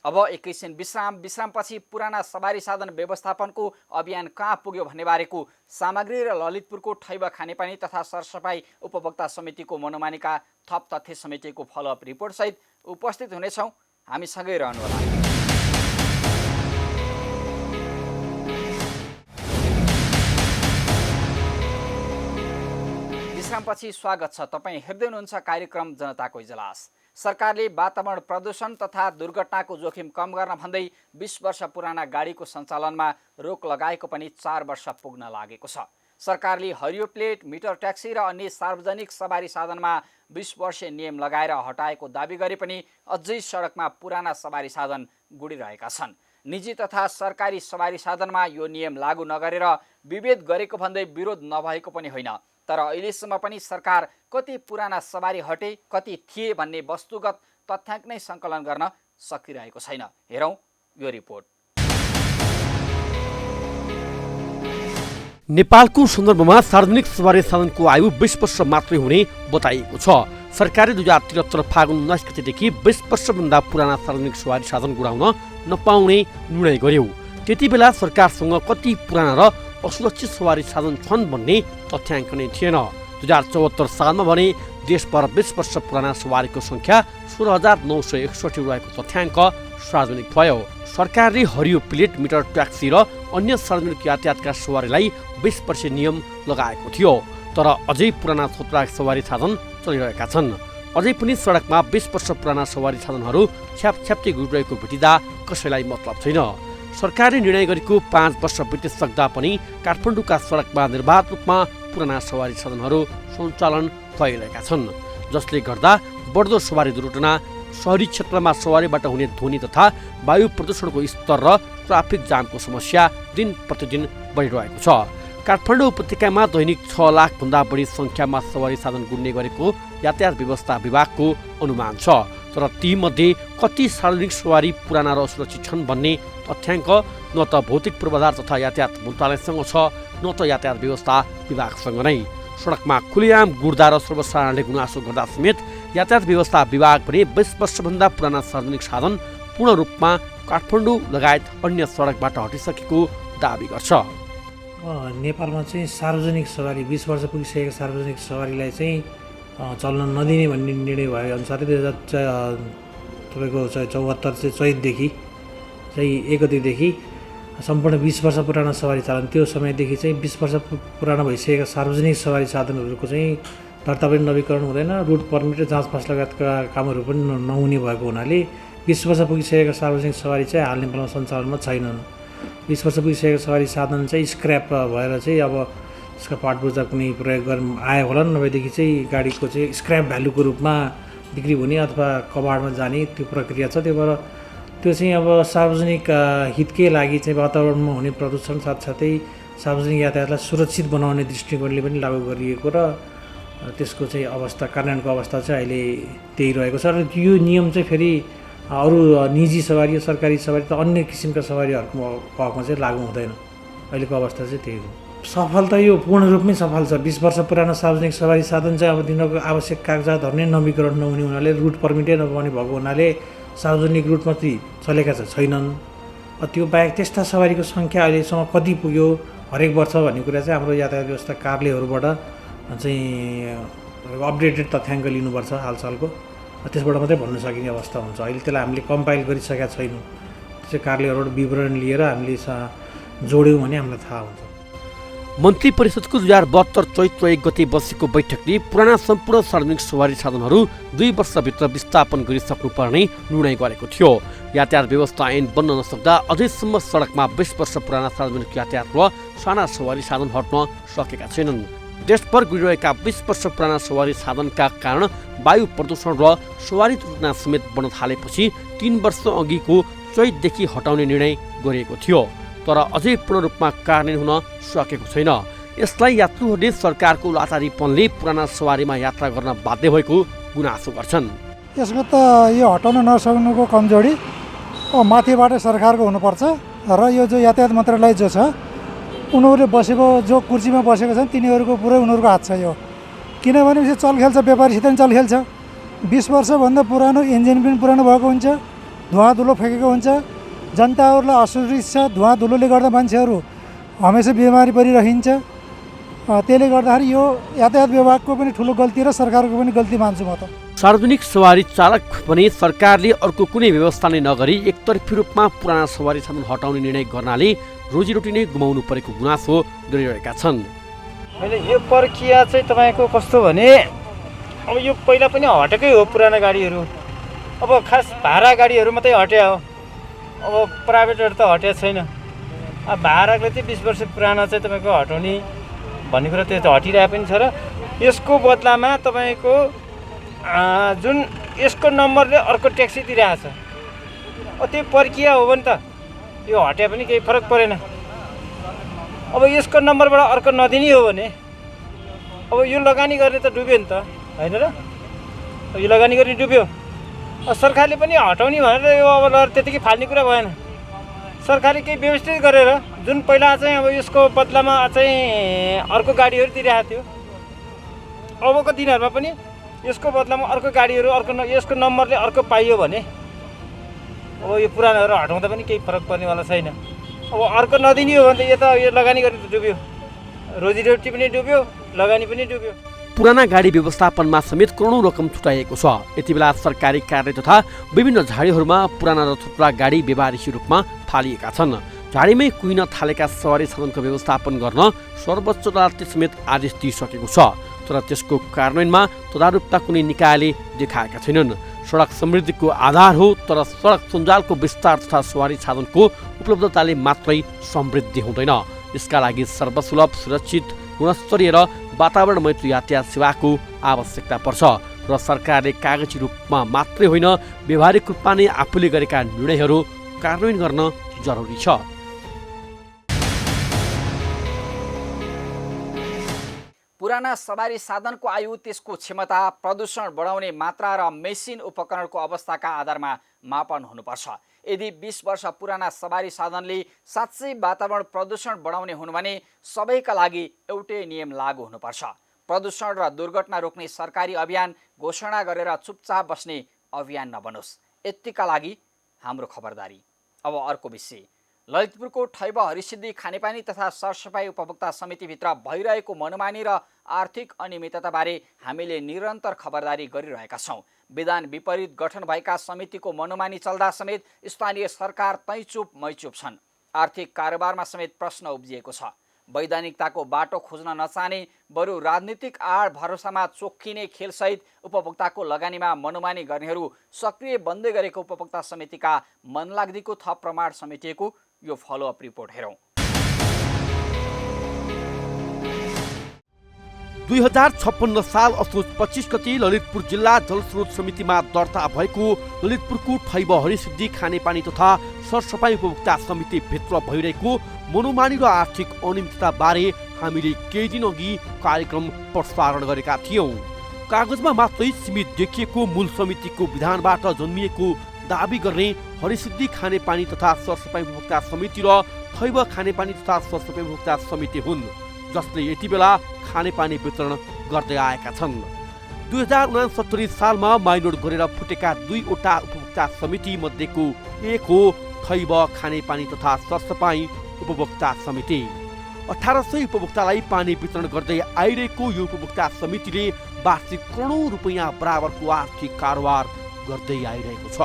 अब एकैछिन विश्रामपछि पुराना सवारी साधन व्यवस्थापनको अभियान कहाँ पुग्यो भन्ने बारेको सामग्री र ललितपुरको ठैब खानेपानी तथा सरसफाई उपभोक्ता समितिको मनोमानीका थप तथ्य समेटिएको फलोअप रिपोर्टसहित उपस्थित हुनेछौँ। हामीसँगै रहनुहोला। विश्रामपछि स्वागत छ। तपाईँ हेर्दै हुनुहुन्छ कार्यक्रम जनताको इजलास। सरकारले वातावरण प्रदूषण तथा दुर्घटनाको जोखिम कम गर्न भन्दै 20 वर्ष पुराना गाडीको सञ्चालनमा रोक लगाएको पनि 4 वर्ष पुग्न लागेको छ। सरकारले हरियो प्लेट, मिटर ट्याक्सी र अन्य सार्वजनिक सवारी साधनमा 20 वर्षे नियम लगाएर हटाएको दाबी गरे पनि अझै सडकमा पुराना सवारी साधन गुडिरहेका छन्। निजी तथा सरकारी सवारी साधनमा यो नियम लागू नगरेर विभेद गरेको भन्दै विरोध नभएको पनि होइन। तर अहिलेसम्म पनि सरकार कति पुराना सवारी हटे, कति थिए भन्ने वस्तुगत तथ्याङ्क नै सङ्कलन गर्न सकिरहेको छैन। हेरौँ यो रिपोर्ट। नेपालको सन्दर्भमा सार्वजनिक सवारी साधनको आयु 20 वर्ष मात्रै हुने बताइएको छ। सरकारले 2073 फागुन 19 गतेदेखि 20 वर्षभन्दा पुराना सार्वजनिक सवारी साधन गुडाउन नपाउने निर्णय गर्यो। त्यति बेला सरकारसँग कति पुराना र असुरक्षित सवारी साधन छन् भन्ने तथ्याङ्क नै थिएन। 2074 सालमा भने देशभर 20 वर्ष पुराना सवारीको सङ्ख्या 16,961 रहेको तथ्याङ्क सार्वजनिक भयो। सरकारले हरियो प्लेट, मिटर ट्याक्सी र अन्य सार्वजनिक यातायातका सवारीलाई 20 वर्षे नियम लगाएको थियो। तर अझै पुराना थोत्रा सवारी साधन चलिरहेका छन्। अझै पनि सडकमा 20 वर्ष पुराना सवारी साधनहरू छ्यापछ्याप्ती गुडिरहेको भेटिँदा कसैलाई मतलब छैन। सरकारले निर्णय गरेको 5 वर्ष बितिसक्दा पनि काठमाडौँका सडकमा निर्वाध रूपमा पुराना सवारी साधनहरू सञ्चालन भइरहेका छन्, जसले गर्दा बढ्दो सवारी दुर्घटना, शहरी क्षेत्रमा सवारीबाट हुने ध्वनि तथा वायु प्रदूषणको स्तर र ट्राफिक जामको समस्या दिन प्रतिदिन बढिरहेको छ। काठमाडौँ उपत्यकामा दैनिक 6 लाखभन्दा बढी सङ्ख्यामा सवारी साधन गुड्ने गरेको यातायात व्यवस्था विभागको अनुमान छ। तर तीमध्ये कति सार्वजनिक सवारी पुराना र असुरक्षित छन् भन्ने तथ्याङ्क न त भौतिक पूर्वाधार तथा यातायात मन्त्रालयसँग छ, न त यातायात व्यवस्था विभागसँग नै। सडकमा खुलेआम गुड्दा र सर्वसाधारणले गुनासो गर्दा समेत यातायात व्यवस्था विभाग पनि 20 वर्षभन्दा पुराना सार्वजनिक साधन पूर्ण रूपमा काठमाडौँ लगायत अन्य सडकबाट हटिसकेको दाबी गर्छ। नेपालमा चाहिँ सार्वजनिक सवारी 20 वर्ष पुगिसकेको सार्वजनिक सवारीलाई चाहिँ चल्न नदिने भन्ने निर्णय भए अनुसारै 2074 चाहिँ चैतदेखि चाहिँ 1 गतेदेखि सम्पूर्ण 20 वर्ष पुराना सवारी चालन, त्यो समयदेखि चाहिँ 20 वर्ष पुराना भइसकेका सार्वजनिक सवारी साधनहरूको चाहिँ दर्ता पनि नवीकरण हुँदैन, रुट पर्मिट र जाँच फास लगायतका कामहरू पनि नहुने भएको हुनाले 20 वर्ष पुगिसकेका सार्वजनिक सवारी चाहिँ हाल नेपालमा सञ्चालनमा छैनन्। 20 वर्ष पुगिसकेको सवारी साधन चाहिँ स्क्रैप भएर चाहिँ अब यसका पाटपुर्जा कुनै प्रयोग गर्न आयो होला, नभएदेखि चाहिँ गाडीको चाहिँ स्क्रैप भ्यालुको रूपमा बिक्री हुने अथवा कबाडमा जाने त्यो प्रक्रिया छ। त्यही भएर त्यो चाहिँ अब सार्वजनिक हितकै लागि चाहिँ वातावरणमा हुने प्रदूषण साथसाथै सार्वजनिक यातायातलाई सुरक्षित बनाउने दृष्टिकोणले पनि लागू गरिएको र त्यसको चाहिँ अवस्था, कार्यान्वयनको अवस्था चाहिँ अहिले त्यही रहेको छ। र यो नियम चाहिँ फेरि अरू निजी सवारी सरकारी सवारी त अन्य किसिमका सवारीहरूको हकमा चाहिँ लागू हुँदैन। अहिलेको अवस्था चाहिँ त्यही हो। सफल त यो पूर्ण रूपमै सफल छ। 20 वर्ष पुरानो सार्वजनिक सवारी साधन चाहिँ अब दिनको आवश्यक कागजातहरू नै नवीकरण नहुने हुनाले रुट पर्मिटै नपाउने भएको हुनाले सार्वजनिक रुट मात्रै चलेका छैनन्। त्यो बाहेक त्यस्ता सवारीको सङ्ख्या अहिलेसम्म कति पुग्यो हरेक वर्ष भन्ने कुरा चाहिँ हाम्रो यातायात व्यवस्था कार्यालयहरूबाट चाहिँ अपडेटेड तथ्याङ्क लिनुपर्छ हालसालको, त्यसबाट मात्रै भन्न सकिने अवस्था हुन्छ। अहिले त्यसलाई हामीले कम्पाइल गरिसकेका छैनौँ। त्यो चाहिँ कार्यालयहरूबाट विवरण लिएर हामीले जोड्यौँ भने हामीलाई थाहा हुन्छ। मन्त्री परिषदको 2072 चैत्र 1 गते बसेको बैठकले पुराना सम्पूर्ण सार्वजनिक सवारी साधनहरू 2 वर्षभित्र विस्थापन गरिसक्नुपर्ने निर्णय गरेको थियो। यातायात व्यवस्था ऐन बन्न नसक्दा अझैसम्म सडकमा 20 वर्ष पुराना सार्वजनिक यातायात र साना सवारी साधन हट्न सकेका छैनन्। देशभर गुडिरहेका 20 वर्ष पुराना सवारी साधनका कारण वायु प्रदूषण र सवारी दुर्घटना समेत बढ्न थालेपछि 3 वर्ष अघिको चैतदेखि हटाउने निर्णय गरिएको थियो, तर अझै पूर्ण रूपमा कार्यान्वयन हुन सकेको छैन। यसलाई यात्रुहरूले सरकारको लाचारीपनले पुराना सवारीमा यात्रा गर्न बाध्य भएको गुनासो गर्छन्। यसको त यो हटाउन नसक्नुको कमजोरी माथिबाट सरकारको हुनुपर्छ र यो जो यातायात मन्त्रालय जो छ उनीहरूले बसेको जो कुर्सीमा बसेको छन् तिनीहरूको पुरै उनीहरूको हात छ यो। किनभने चलखेल छ, व्यापारीसित पनि चलखेल छ। 20 वर्षभन्दा पुरानो इन्जिन पनि पुरानो भएको हुन्छ, धुवा धुलो फ्याँकेको हुन्छ, जनताहरूलाई असुरक्षित छ। धुवा धुलोले गर्दा मान्छेहरू हमेसा बिमारी परिरहन्छ। त्यसले गर्दाखेरि यो यातायात विभागको पनि ठुलो गल्ती र सरकारको पनि गल्ती मान्छु म त। सार्वजनिक सवारी चालक पनि सरकारले अर्को कुनै व्यवस्था नै नगरी एकतर्फी रूपमा पुराना सवारी साधन हटाउने निर्णय गर्नाले रोजीरोटी नै गुमाउनु परेको गुनासो गरिरहेका छन्। अहिले यो प्रक्रिया चाहिँ तपाईँको कस्तो भने अब यो पहिला पनि हटेकै हो पुराना गाडीहरू, अब खास भाडा गाडीहरू मात्रै हट्या हो, अब प्राइभेटहरू त हटेको छैन। अब भाडाको चाहिँ 20 वर्ष पुराना चाहिँ तपाईँको हटाउने भन्ने कुरा त्यो त हटिरहेको पनि छ र यसको बदलामा तपाईँको जुन यसको नम्बरले अर्को ट्याक्सी दिइरहेको छ, त्यो प्रक्रिया हो भने त यो हट्या पनि केही फरक परेन। अब यसको नम्बरबाट अर्को नदिने हो भने अब यो लगानी गर्ने त डुब्यो नि त, होइन र? यो लगानी गर्ने डुब्यो। सरकारले पनि हटाउने भनेर यो अब त्यतिकै फाल्ने कुरा भएन। सरकारले केही व्यवस्थित गरेर जुन पहिला चाहिँ अब यसको बदलामा चाहिँ अर्को गाडीहरू दिइरहेको थियो, अबको दिनहरूमा पनि यसको बदलामा अर्को गाडीहरू यसको नम्बरले अर्को पाइयो भने अब यो पुरानोहरू हटाउँदा पनि केही फरक पर्नेवाला छैन। अब अर्को नदिने हो भने त यो लगानी गर्ने त डुब्यो, रोजीरोटी पनि डुब्यो, लगानी पनि डुब्यो। पुराना गाडी व्यवस्थापनमा समेत करोडौं रकम छुटाइएको छ। यति बेला सरकारी कार्य तथा विभिन्न झाडीहरूमा पुराना र थुप्रा गाडी व्यवहारिक रूपमा फालिएका छन्। झाडीमै कुहिन थालेका सवारी साधनको व्यवस्थापन गर्न सर्वोच्च अदालतले समेत आदेश दिइसकेको छ, तर त्यसको कार्यान्वयनमा तदारुकता कुनै निकायले देखाएका छैनन्। सडक समृद्धिको आधार हो, तर सडक सञ्जालको विस्तार तथा सवारी साधनको उपलब्धताले मात्रै समृद्धि हुँदैन। यसका लागि सर्वसुलभ, सुरक्षित, गुणस्तरीय र वातावरण मैत्री यातायात सेवाको आवश्यकता पर्छ र सरकारले कागजी रूपमा मात्रै होइन व्यवहारिक रूपमा नै आफूले गरेका निर्णयहरू कार्यान्वयन गर्न जरुरी छ। पुराना सवारी साधनको आयु, त्यसको क्षमता, प्रदूषण बढाउने मात्रा र मेसिन उपकरणको अवस्थाका आधारमा मापन हुनुपर्छ। यदि 20 वर्ष पुराना सवारी साधनले साँच्चै वातावरण प्रदूषण बढाउने हुन् भने सबैका लागि एउटै नियम लागू हुनुपर्छ। प्रदूषण र दुर्घटना रोक्ने सरकारी अभियान घोषणा गरेर चुपचाप बस्ने अभियान नबनोस्। यतिका लागि हाम्रो खबरदारी। अब अर्को विषय, ललितपुरको ठैब हरिसिद्धि खानेपानी तथा सरसफाई उपभोक्ता समितिभित्र भइरहेको मनमानी र आर्थिक अनियमितताबारे हामीले निरन्तर खबरदारी गरिरहेका छौँ। विधान विपरीत गठन भएका समितिको मनमानी चल्दा समेत स्थानीय सरकार तैचुप मैचुप छन्। आर्थिक कारोबारमा समेत प्रश्न उब्जिएको छ। वैधानिकताको बाटो खोज्न नचाहने, बरु राजनीतिक आड भरोसामा चोखिने खेलसहित उपभोक्ताको लगानीमा मनमानी गर्नेहरू सक्रिय बन्दै गरेको उपभोक्ता समितिका मनलाग्दीको थप प्रमाण समेटिएको यो फलोअप रिपोर्ट हेरौँ। 2056 साल असोज 25 गते ललितपुर जिल्ला जलस्रोत समितिमा दर्ता भएको ललितपुरको ठैब हरिसिद्धि खानेपानी तथा सरसफाई उपभोक्ता समिति भित्र भइरहेको मनोमानी र आर्थिक अनियमितता बारे हामीले केही दिन अघि कार्यक्रम प्रसारण गरेका थियौं। कागजमा मात्रै सीमित देखिएको मूल समितिको विधानबाट जन्मिएको दाबी गर्ने हरिसिद्धि खानेपानी तथा सरसफाइ उपभोक्ता समिति र थैब खानेपानी तथा सरसफाइ उपभोक्ता समिति हुन्, जसले यति बेला खानेपानी वितरण गर्दै आएका छन्। 2069 सालमा माइनोट गरेर फुटेका 2वटा उपभोक्ता समिति मध्येको एक हो थैब खानेपानी तथा सरसफाइ उपभोक्ता समिति। 1800 उपभोक्तालाई पानी वितरण गर्दै आइरहेको यो उपभोक्ता समितिले वार्षिक करोडौं रुपैयाँ बराबरको आर्थिक कारोबार गर्दै आइरहेको छ।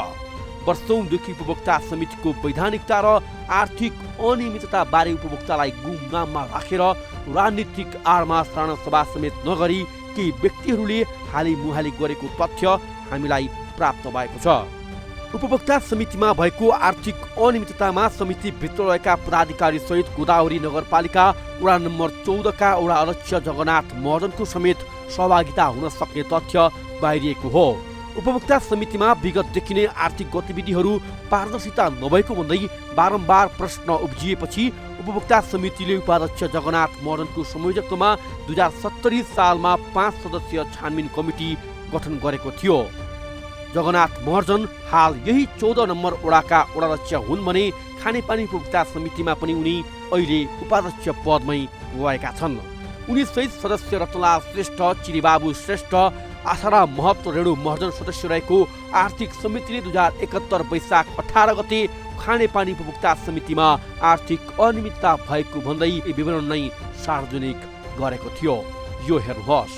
वर्षौंदेखि उपभोक्ता समितिको वैधानिकता र आर्थिक अनियमितता बारे उपभोक्तालाई गुमनाममा राखेर राजनीतिक आडमा साधारण सभा समेत नगरी केही व्यक्तिहरूले हालिमुहाली गरेको तथ्य हामीलाई प्राप्त भएको छ। उपभोक्ता समितिमा भएको आर्थिक अनियमिततामा समिति भित्र रहेका पदाधिकारी सहित गोदावरी नगरपालिका वडा नम्बर 14 का वडा अध्यक्ष जगन्नाथ महर्जनको समेत सहभागिता हुन सक्ने तथ्य बाहिरिएको हो। उपभोक्ता समितिमा विगतदेखि नै आर्थिक गतिविधिहरू पारदर्शिता नभएको भन्दै बारम्बार प्रश्न उब्जिएपछि उपभोक्ता समितिले उपाध्यक्ष जगन्नाथ महर्जनको संयोजकत्वमा 2070 सालमा 5 सदस्यीय छानबिन कमिटी गठन गरेको थियो। जगन्नाथ महर्जन हाल यही 14 नम्बर वडाका वडाध्यक्ष हुन् भने खानेपानी उपभोक्ता समितिमा पनि उनी अहिले उपाध्यक्ष पदमै रहेका छन्। उनी सहित सदस्य रतनलाल श्रेष्ठ, चिरीबाबु श्रेष्ठ, आशाराम महतो, रेणु महर्जन सदस्य रहेको आर्थिक समितिले 2071 वैशाख 18 गते खानेपानी उपभोक्ता समितिमा आर्थिक अनियमितता भएको भन्दै विवरण नै सार्वजनिक गरेको थियो। यो हेर्नुहोस्।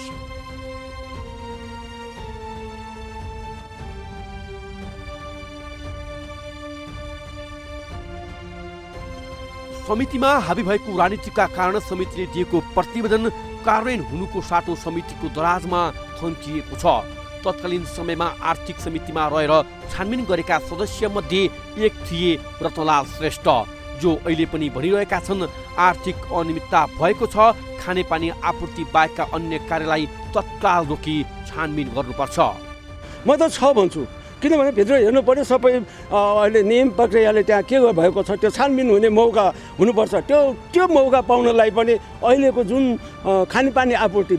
समितिमा हाबी भएको राजनीतिका कारण समितिले दिएको प्रतिवेदन कार्यान्वयन हुनुको साटो समितिको दराजमा थन्किएको छ। तत्कालीन समयमा आर्थिक समितिमा रहेर छानबिन गरेका सदस्य मध्ये एक थिए रतनलाल श्रेष्ठ, जो अहिले पनि भनिरहेका छन् आर्थिक अनियमितता भएको छ, खानेपानी आपूर्ति बाहेकका अन्य कार्यलाई तत्काल रोकी छानबिन गर्नुपर्छ। म त छ भन्छु, किनभने भित्र हेर्नु पर्यो सबै अहिले नियम प्रक्रियाले त्यहाँ के भएको छ त्यो छानबिन हुने मौका हुनुपर्छ। त्यो मौका पाउनलाई पनि अहिलेको जुन खानेपानी आपूर्ति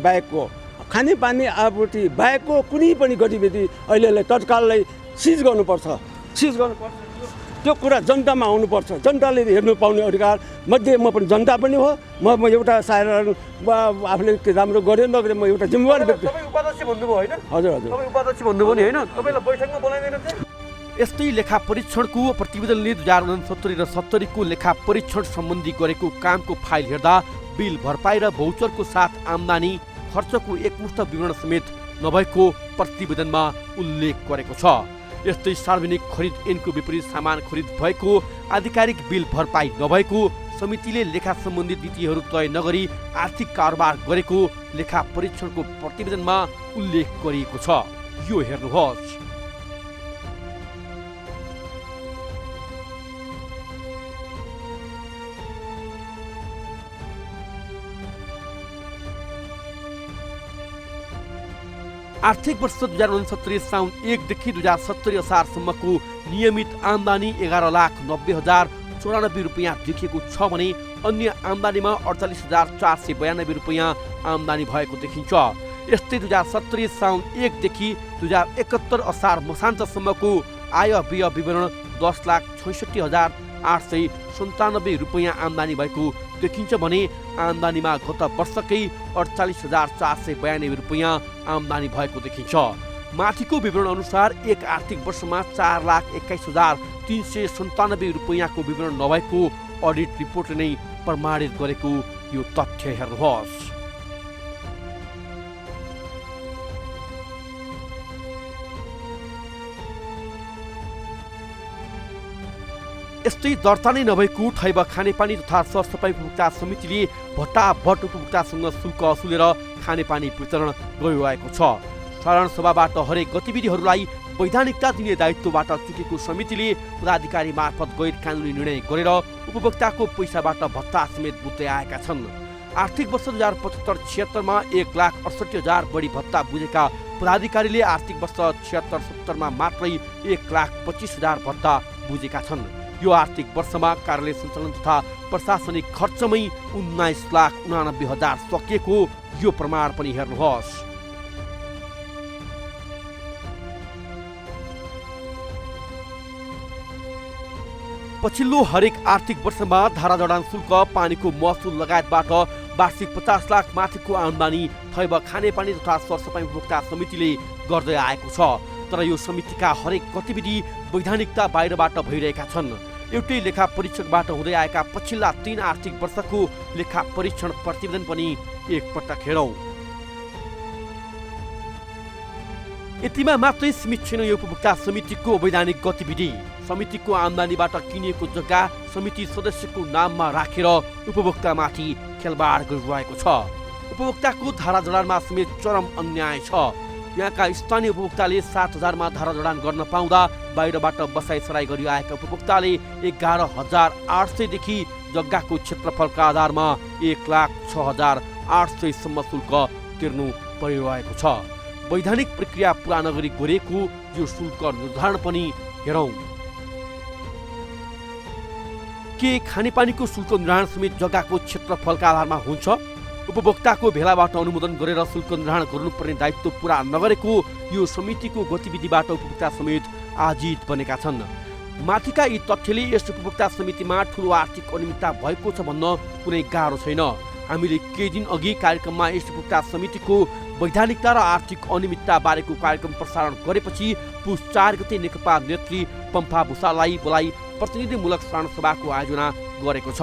बाहेकको कुनै पनि गतिविधि अहिलेलाई तत्काललाई सिज गर्नुपर्छ। त्यो कुरा जनतामा आउनुपर्छ। जनताले हेर्नु पाउने अधिकार मध्ये म पनि जनता पनि हो। म एउटा साधारण आफूले राम्रो गरे नगरे म एउटा जिम्मेवार व्यक्ति। उपाध्यक्ष भन्नुभयो हैन? हजुर। उपाध्यक्ष भन्नुभयो नि हैन? तपाईलाई बैठकमा बोलाइदैन चाहिँ? यस्तै लेखा परीक्षणको प्रतिवेदनले 2069 र 70 को लेखा परीक्षण सम्बन्धी गरेको कामको फाइल हेर्दा बिल भरपाई र भौचरको साथ आम्दानी खर्चको एकमुष्ट विवरण समेत नभएको प्रतिवेदनमा उल्लेख गरेको छ। यस्तै सार्वजनिक खरिद ऐनको विपरीत सामान खरिद भएको, आधिकारिक बिल भरपाई नभएको, समितिले लेखा सम्बन्धी नीतिहरू तय नगरी आर्थिक कारोबार गरेको लेखा परीक्षणको प्रतिवेदनमा उल्लेख गरिएको छ। यो हेर्नुहोस्। आर्थिक वर्ष 2069 साउन 1 देखि 2070 असारसम्मको नियमित आम्दानी 11,90,094 रुपैयाँ देखिएको छ भने अन्य आम्दानीमा 48,492 रुपैयाँ आम्दानी भएको देखिन्छ। यस्तै 2070 साउन 1 देखि 2071 असार मसान्तसम्मको आय व्यय विवरण 10,66,897 रुपैयाँ आम्दानी भएको देखिन्छ भने आम्दानीमा गत वर्षकै 48,492 रुपैयाँ आम्दानी भएको देखिन्छ। माथिको विवरण अनुसार एक आर्थिक वर्षमा 4,21,397 रुपैयाँको विवरण नभएको अडिट रिपोर्टले नै प्रमाणित गरेको यो तथ्य हेर्नुहोस्। यस्तै दर्ता नै नभएको थैब खानेपानी तथा सरसफाइ उपभोक्ता समितिले भट्टाभट उपभोक्तासँग शुल्क असुलेर खानेपानी वितरण गरिरहेको छ। साधारण सभाबाट हरेक गतिविधिहरूलाई वैधानिकता दिने दायित्वबाट चुकेको समितिले पदाधिकारी मार्फत गैर कानुनी निर्णय गरेर उपभोक्ताको पैसाबाट भत्ता समेत बुझ्दै आएका छन्। आर्थिक वर्ष 2075-76 मा 1,68,000 बढी भत्ता बुझेका पदाधिकारीले आर्थिक वर्ष 76-77 मा मात्रै 1,25,000 भत्ता बुझेका छन्। यो आर्थिक वर्षमा कार्यालय सञ्चालन तथा प्रशासनिक खर्चमै 19,89,000 सकिएको यो प्रमाण पनि हेर्नुहोस्। पछिल्लो हरेक आर्थिक वर्षमा धारा जडान शुल्क, पानीको महसुल लगायतबाट वार्षिक 50 लाख माथिको आमदानी थैब खानेपानी तथा सरसफाइ उपभोक्ता समितिले गर्दै आएको छ। तर यो समितिका हरेक गतिविधि वैधानिकता बाहिरबाट भइरहेका छन्। एउटै लेखा परीक्षकबाट हुँदै आएका पछिल्ला 3 आर्थिक वर्षको लेखा परीक्षण प्रतिवेदन पनि एकपटक हेरौँ। यतिमा मात्रै सीमित छैन यो उपभोक्ता समितिको वैधानिक गतिविधि। समितिको आमदानीबाट किनिएको जग्गा समिति सदस्यको नाममा राखेर उपभोक्तामाथि खेलबाड गरिरहेको छ। उपभोक्ताको धारा जडानमा समेत चरम अन्याय छ। यहाँका स्थानीय उपभोक्ताले 7,000 मा धारा जडान गर्न पाउँदा बाहिरबाट बसाइसराई गरिआएका उपभोक्ताले 11,800 देखि जग्गाको क्षेत्रफलका आधारमा 1,06,800 सम्म शुल्क तिर्नु परिरहेको छ। वैधानिक प्रक्रिया पूरा नगरी गरेको यो शुल्क निर्धारण पनि हेरौँ। के खानेपानीको शुल्क निर्धारण समेत जग्गाको क्षेत्रफलका आधारमा हुन्छ? उपभोक्ताको भेलाबाट अनुमोदन गरेर शुल्क निर्धारण गर्नुपर्ने दायित्व पूरा नगरेको यो समितिको गतिविधिबाट उपभोक्ता समेत आजित बनेका छन्। माथिका यी तथ्यले यस उपभोक्ता समितिमा ठूलो आर्थिक अनियमितता भएको छ भन्न कुनै गाह्रो छैन। हामीले केही दिन अघि कार्यक्रममा यस उपभोक्ता समितिको वैधानिकता र आर्थिक अनियमितता बारेको कार्यक्रम प्रसारण गरेपछि पुस 4 गते नेकपा नेत्री पम्फा भुसाललाई बोलाई प्रतिनिधिमूलक साधारण सभाको आयोजना गरेको छ,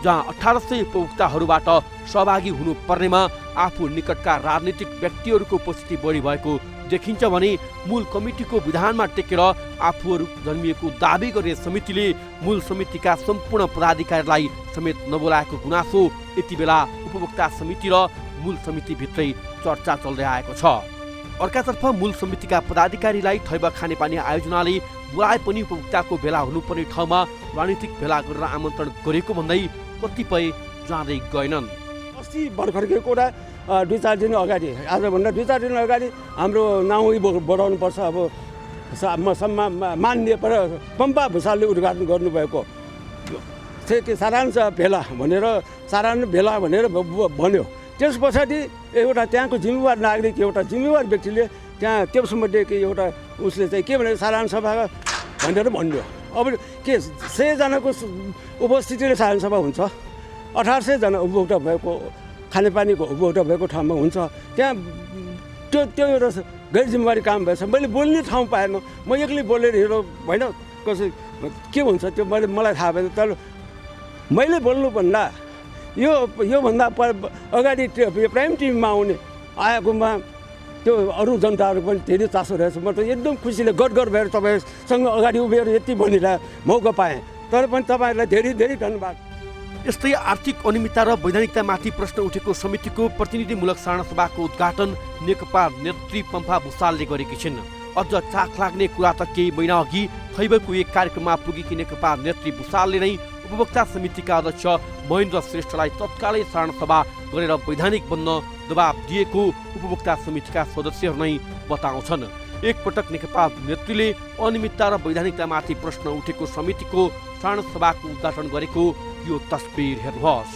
जहाँ 1800 उपभोक्ताहरूबाट सहभागी हुनुपर्नेमा आफू निकटका राजनीतिक व्यक्तिहरूको उपस्थिति बढी भएको देखिन्छ भने मूल कमिटीको विधानमा टेकेर आफूहरू जन्मिएको दाबी गर्ने समितिले मूल समितिका सम्पूर्ण पदाधिकारीलाई समेत नबोलाएको गुनासो यति बेला उपभोक्ता समिति र मूल समितिभित्रै चर्चा चल्दै आएको छ। अर्कातर्फ मूल समितिका पदाधिकारीलाई थैब खानेपानी आयोजनाले बोलाए पनि उपभोक्ताको भेला हुनुपर्ने ठाउँमा राजनीतिक भेला गरेर आमन्त्रण गरेको भन्दै कतिपय जाँदै गएनन्। अस्ति भर्खरको कुरा 2-4 दिन अगाडि, आजभन्दा 2-4 दिन अगाडि हाम्रो नाउँ बढाउनु पर्छ। अब मान्य पम्फा भुसालले उद्घाटन गर्नुभएको सारांश भेला भनेर भन्यो। त्यस पछाडि एउटा त्यहाँको जिम्मेवार नागरिक, एउटा जिम्मेवार व्यक्तिले त्यहाँ त्यसमध्येको एउटा उसले चाहिँ के भने साधारण सभा भनेर भन्यो। अब के 100 जनाको उपस्थितिले साधारण सभा हुन्छ? 1800 जना उपभोक्ता भएको खानेपानीको उपभोक्ता भएको ठाउँमा हुन्छ। त्यहाँ त्यो एउटा गैर जिम्मेवारी काम भएछ। मैले बोल्ने ठाउँ पाएन, म एक्लै बोलेर हिँड्नु होइन। कसै के हुन्छ त्यो मलाई थाहा भएन। तर मैले बोल्नुभन्दा योभन्दा अगाडि प्राइम टिममा आएकोमा त्यो अरू जनताहरू पनि धेरै चासो रहेछ। म त एकदम खुसीले गदगद भएर तपाईँसँग अगाडि उभिएर यति भनिरहेको मौका पाएँ। तर पनि तपाईँहरूलाई धेरै धेरै धन्यवाद। यस्तै आर्थिक अनियमितता र वैधानिकतामाथि प्रश्न उठेको समितिको प्रतिनिधिमूलक साधारण सभाको उद्घाटन नेकपा नेत्री पम्फा भुसालले गरेकी छिन्। अझ चाख लाग्ने कुरा त केही महिना अघि थैबको एक कार्यक्रममा पुगेकी नेकपा नेत्री भुसालले नै उपभोक्ता समितिका अध्यक्ष महेन्द्र श्रेष्ठलाई तत्कालै साधारण सभा गरेर वैधानिक बन्न दबाब दिएको उपभोक्ता समितिका सदस्यहरू नै बताउँछन्। एकपटक नेकपा नेतृत्वले अनियमितता र वैधानिकतामाथि प्रश्न उठेको समितिको साधारण सभाको उद्घाटन गरेको यो तस्बिर हेर्नुहोस्।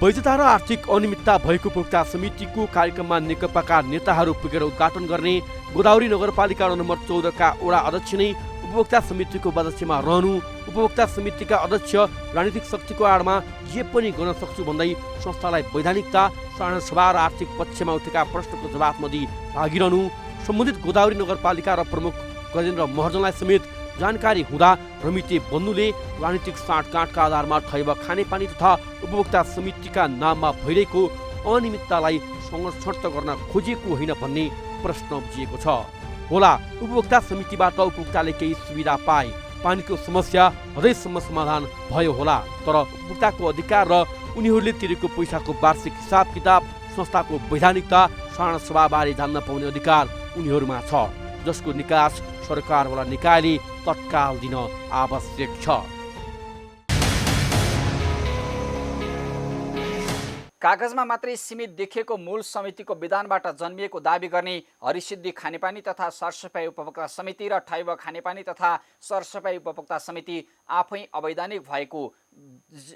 वैधता र आर्थिक अनियमितता भएको उपभोक्ता समितिको कार्यक्रममा नेकपाका नेताहरू पुगेर उद्घाटन गर्ने गोदावरी नगरपालिका नम्बर 14 का वडा अध्यक्ष नै उपभोक्ता समितिको सदस्यमा रहनु, उपभोक्ता समितिका अध्यक्ष राजनीतिक शक्तिको आडमा जे पनि गर्न सक्छु भन्दै संस्थालाई वैधानिकता, साधारण सभा र आर्थिक पक्षमा उठेका प्रश्नको जवाफ नदिई भागिरहनु, सम्बन्धित गोदावरी नगरपालिका र प्रमुख गजेन्द्र महर्जनलाई समेत जानकारी हुँदा रमिते बन्नुले राजनीतिक साँठगाँठका आधारमा थैब खानेपानी तथा उपभोक्ता समितिका नाममा भइरहेको अनियमिततालाई संरक्षण गर्न खोजिएको होइन भन्ने प्रश्न उब्जिएको छ। होला उपभोक्ता समितिबाट उपभोक्ताले केही सुविधा पाए, पानीको समस्या हदैसम्म समाधान भयो होला, तर उपभोक्ताको अधिकार र उनीहरूले तिरेको पैसाको वार्षिक हिसाब किताब, संस्थाको वैधानिकता, साधारण सभाबारे जान्न पाउने अधिकार उनीहरूमा छ, जसको निकास सरकारवाला निकायले तत्काल दिन आवश्यक छ। कागजमा मात्रै सीमित देखिएको मूल समितिको विधानबाट जन्मिएको दाबी गर्ने हरिसिद्धि खानेपानी तथा सरसफाइ उपभोक्ता समिति र ठैब खानेपानी तथा सरसफाइ उपभोक्ता समिति आफै अवैधानिक भएको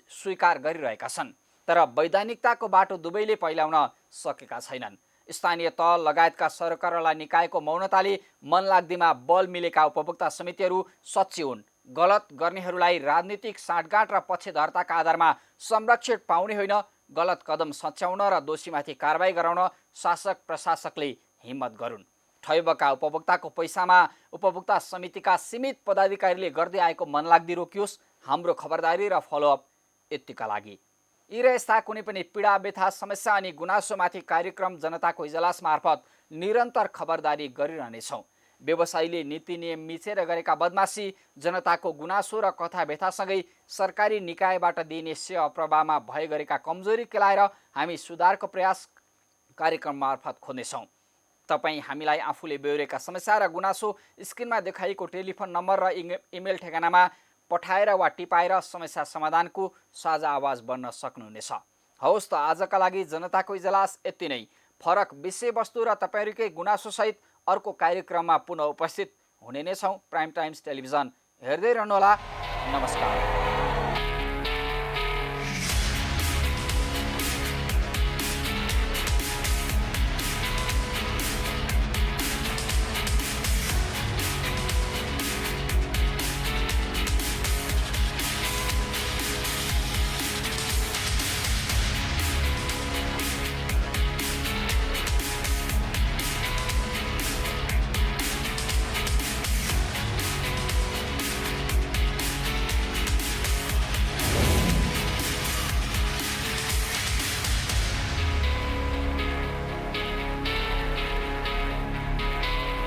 स्वीकार गरिरहेका छन्। तर वैधानिकताको बाटो दुवैले पहिलाउन सकेका छैनन्। स्थानीय तह लगायतका सरकारवाला निकायको मौनताले मनलाग्दीमा बल मिलेका उपभोक्ता समितिहरू सच्ची हुन्। गलत गर्नेहरूलाई राजनीतिक साँठगाँठ र पक्षधरताका आधारमा संरक्षण पाउने होइन, गलत कदम सच्याउन र दोषीमाथि कारबाही गराउन शासक प्रशासकले हिम्मत गरून्। ठैबका उपभोक्ताको पैसामा उपभोक्ता समितिका सीमित पदाधिकारीले गर्दै आएको मनलाग्दी रोकियोस्। हाम्रो खबरदारी र फलोअप यतिका लागि। यी र यस्ता कुनै पनि पीडा व्यथा समस्या अनि गुनासोमाथि कार्यक्रम जनताको इजलास मार्फत निरन्तर खबरदारी गरिरहनेछौँ। व्यवसायीले नीति नियम मिचेर गरेका बदमासी, जनताको गुनासो र कथा व्यथासँगै सरकारी निकायबाट दिइने सेवा प्रवाहमा भए गरेका कमजोरी केलाएर हामी सुधारको प्रयास कार्यक्रम मार्फत खोज्नेछौँ। तपाईँ हामीलाई आफूले बेहोरेका समस्या र गुनासो स्क्रिनमा देखाइएको टेलिफोन नम्बर र इमेल ठेगानामा पठाएर वा टिपाएर समस्या समाधानको साझा आवाज बन्न सक्नुहुनेछ। हवस् त आजका लागि जनताको इजलास यति नै। फरक विषयवस्तु र तपाईँहरूकै गुनासोसहित अर्को कार्यक्रममा पुनः उपस्थित हुने नै छौँ। प्राइम टाइम्स टेलिभिजन हेर्दै रहनुहोला। नमस्कार।